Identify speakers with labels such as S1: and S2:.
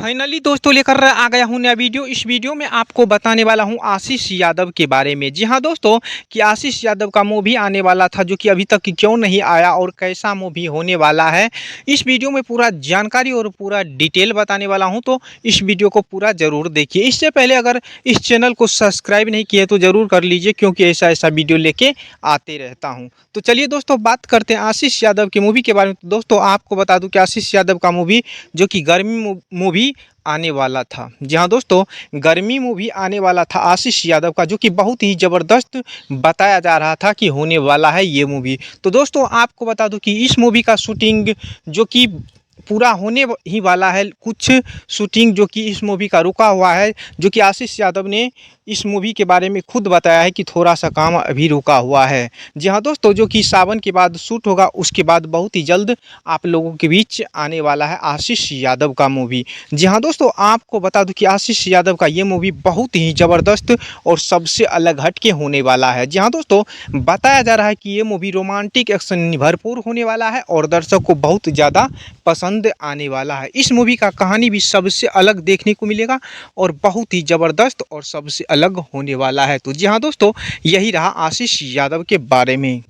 S1: Finally दोस्तों लेकर आ गया हूँ नया वीडियो। इस वीडियो में आपको बताने वाला हूँ आशीष यादव के बारे में। जी हाँ दोस्तों, कि आशीष यादव का मूवी आने वाला था जो कि अभी तक क्यों नहीं आया और कैसा मूवी होने वाला है, इस वीडियो में पूरा जानकारी और पूरा डिटेल बताने वाला हूँ। तो इस वीडियो को पूरा ज़रूर देखिए। इससे पहले अगर इस चैनल को सब्सक्राइब नहीं किए तो ज़रूर कर लीजिए, क्योंकि ऐसा ऐसा वीडियो लेके आते रहता हूँ। तो चलिए दोस्तों बात करते हैं आशीष यादव की मूवी के बारे में। तो दोस्तों आपको बता दूं कि आशीष यादव का मूवी जो कि गर्मी मूवी आने वाला था। जी हाँ दोस्तों, गर्मी मूवी आने वाला था आशीष यादव का, जो कि बहुत ही ज़बरदस्त बताया जा रहा था कि होने वाला है ये मूवी। तो दोस्तों आपको बता दूं कि इस मूवी का शूटिंग जो कि पूरा होने ही वाला है। कुछ शूटिंग जो कि इस मूवी का रुका हुआ है, जो कि आशीष यादव ने इस मूवी के बारे में खुद बताया है कि थोड़ा सा काम अभी रुका हुआ है। जी हाँ दोस्तों, जो कि सावन के बाद शूट होगा, उसके बाद बहुत ही जल्द आप लोगों के बीच आने वाला है आशीष यादव का मूवी। जी हाँ दोस्तों, आपको बता दूं कि आशीष यादव का ये मूवी बहुत ही ज़बरदस्त और सबसे अलग हट के होने वाला है। जी हाँ दोस्तों, बताया जा रहा है कि ये मूवी रोमांटिक एक्शन भरपूर होने वाला है और दर्शक को बहुत ज़्यादा पसंद आने वाला है। इस मूवी का कहानी भी सबसे अलग देखने को मिलेगा और बहुत ही ज़बरदस्त और सबसे अलग होने वाला है। तो जी हाँ दोस्तों, यही रहा आशीष यादव के बारे में।